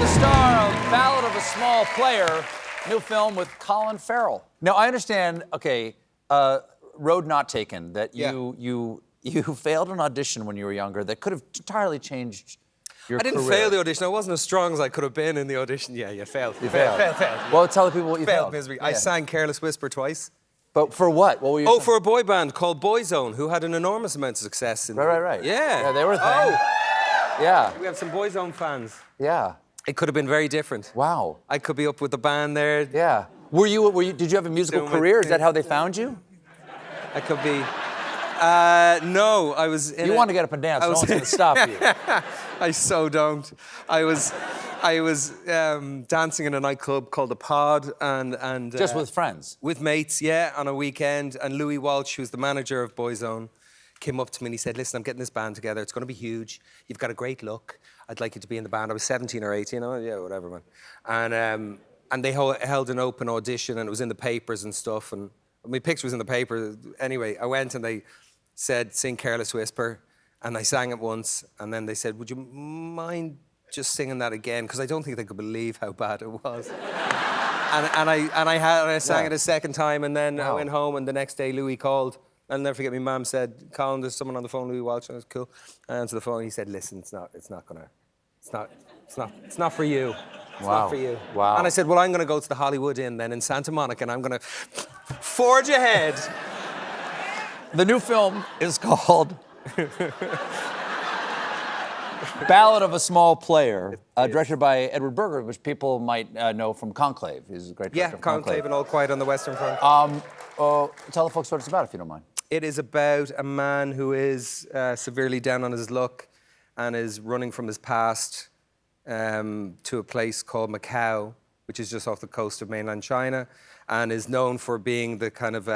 star of Ballad of a Small Player, new film with Colin Farrell. Now, I understand, okay, road not taken, that you failed an audition when you were younger that could have entirely changed your career. I didn't fail the audition. I wasn't as strong as I could have been in the audition. Yeah, you failed. You failed. Failed. Well, tell the people what you Failed misery. Yeah. I sang Careless Whisper twice. But for what? What were you? Oh, for a boy band called Boyzone, who had an enormous amount of success. Right. Yeah. Yeah, they were a thing. Oh. Yeah. We have some Boyzone fans. Yeah. It could have been very different. Wow. I could be up with the band there. Yeah. Were you? Did you have a musical career? Is that how they found you? I could be. No, I was in You want to get up and dance. No one's going to stop you. I so don't. I was dancing in a nightclub called the Pod and Just with friends? With mates, yeah, on a weekend. And Louis Walsh, who's the manager of Boyzone, came up to me and he said, listen, I'm getting this band together. It's going to be huge. You've got a great look. I'd like you to be in the band. I was 17 or 18. Yeah, whatever, man. And they held an open audition and it was in the papers and stuff. And my picture was in the paper. Anyway, I went and they said, sing Careless Whisper. And I sang it once. And then they said, would you mind just singing that again? Because I don't think they could believe how bad it was. and I sang it a second time. And then I went home and the next day Louis called. I'll never forget, my mum said, Colin, there's someone on the phone, Louis Walsh. I was cool. I answered the phone. He said, listen, it's not for you. It's not for you. Wow. And I said, well, I'm going to go to the Hollywood Inn then in Santa Monica and I'm going to forge ahead. The new film is called Ballad of a Small Player, directed by Edward Berger, which people might know from Conclave. He's a great director. Yeah, Conclave and All Quiet on the Western Front. Tell the folks what it's about, if you don't mind. It is about a man who is severely down on his luck and is running from his past to a place called Macau, which is just off the coast of mainland China, and is known for being the kind of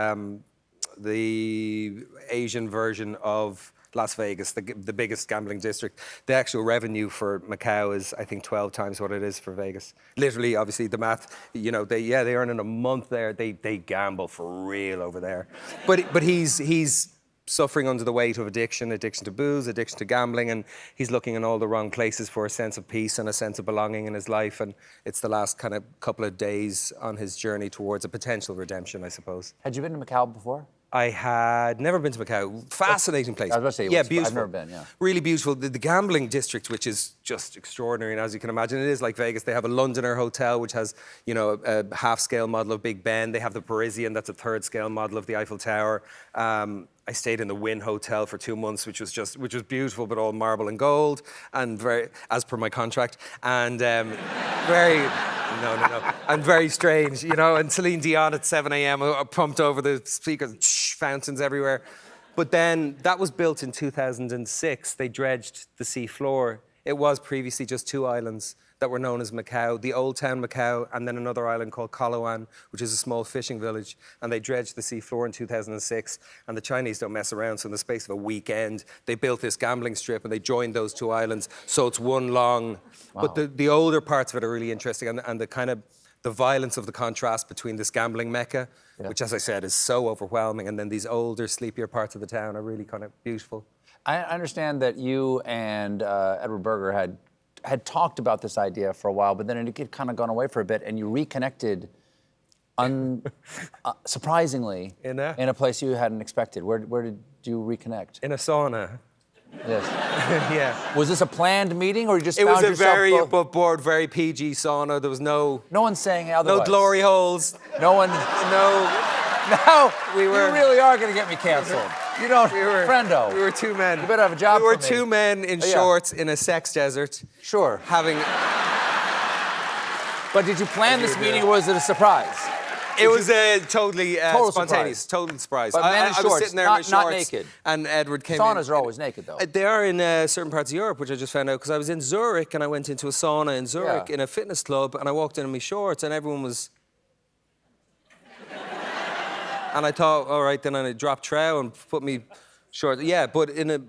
the Asian version of Las Vegas, the biggest gambling district. The actual revenue for Macau is, I think, 12 times what it is for Vegas. Literally, obviously, the math, you know, they earn in a month there. They gamble for real over there. But he's suffering under the weight of addiction to booze, addiction to gambling, and he's looking in all the wrong places for a sense of peace and a sense of belonging in his life. And it's the last kind of couple of days on his journey towards a potential redemption, I suppose. Had you been to Macau before? I had never been to Macau. Fascinating place. I was about to say, beautiful. I've never been, yeah. Really beautiful. The gambling district, which is just extraordinary, and as you can imagine, it is like Vegas. They have a Londoner hotel, which has, you know, a half-scale model of Big Ben. They have the Parisian, that's a third-scale model of the Eiffel Tower. I stayed in the Wynn Hotel for 2 months, which was beautiful, but all marble and gold, and very, as per my contract, and very. No. And very strange, you know, and Celine Dion at 7 a.m. pumped over the speakers, fountains everywhere. But then that was built in 2006. They dredged the sea floor. It was previously just 2 islands that were known as Macau, the old town Macau, and then another island called Coloan, which is a small fishing village. And they dredged the sea floor in 2006. And the Chinese don't mess around, so in the space of a weekend, they built this gambling strip and they joined those 2 islands. So it's one long... Wow. But the older parts of it are really interesting, and the kind of the violence of the contrast between this gambling mecca, which, as I said, is so overwhelming, and then these older, sleepier parts of the town are really kind of beautiful. I understand that you and Edward Berger had talked about this idea for a while, but then it had kind of gone away for a bit, and you reconnected, surprisingly, in a place you hadn't expected. Where did you reconnect? In a sauna. Yes. Yeah. Was this a planned meeting, or you just found yourself... It was a very above board, very PG sauna. There was no... No one saying otherwise. No glory holes. No one... No, you really are going to get me canceled. You don't, friendo. We were 2 men. You better have a job for me. We were 2 men in shorts in a sex desert. Sure. Having... But did you plan this meeting, or was it a surprise? It was totally spontaneous, total surprise. But men in shorts, I was sitting there in my shorts, not naked. And Edward came Saunas in. are always naked, though. They are in certain parts of Europe, which I just found out, because I was in Zurich, and I went into a sauna in Zurich in a fitness club, and I walked in my shorts, and everyone was... And I thought, all right, then I dropped trow and put me shorts. Yeah, but in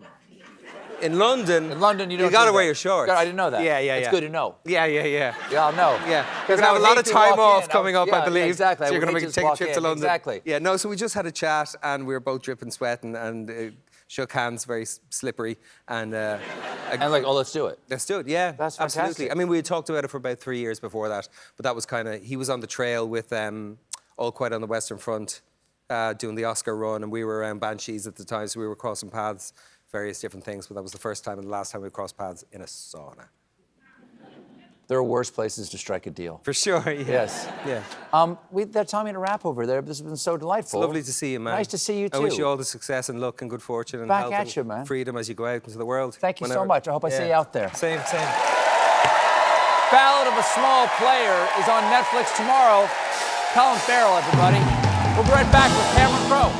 London, you got to wear your shorts. I didn't know that. Yeah. It's good to know. Yeah. Yeah, I'll know. Yeah. You're going to have a lot of time off coming up, I believe. Exactly. So you're going to take a trip to London. Exactly. Yeah, no, so we just had a chat and we were both dripping sweat and shook hands, very slippery, and And like, oh, let's do it. let's do it. Yeah, That's absolutely. fantastic. I mean, we had talked about it for about 3 years before that, but that was kind of he was on the trail with All Quiet on the Western Front, doing the Oscar run, and we were around Banshees at the time, so we were crossing paths, various different things. But that was the first time and the last time we crossed paths in a sauna. There are worse places to strike a deal. For sure. Yeah. Yes. Yeah. They're telling me to wrap over there. This has been so delightful. Lovely to see you, man. Nice to see you, too. I wish you all the success and luck and good fortune and Back health at and you, man. freedom as you go out into the world. Thank you so much. I hope I see you out there. Same. Ballad of a Small Player is on Netflix tomorrow. Colin Farrell, everybody. We'll be right back with Cameron Crowe.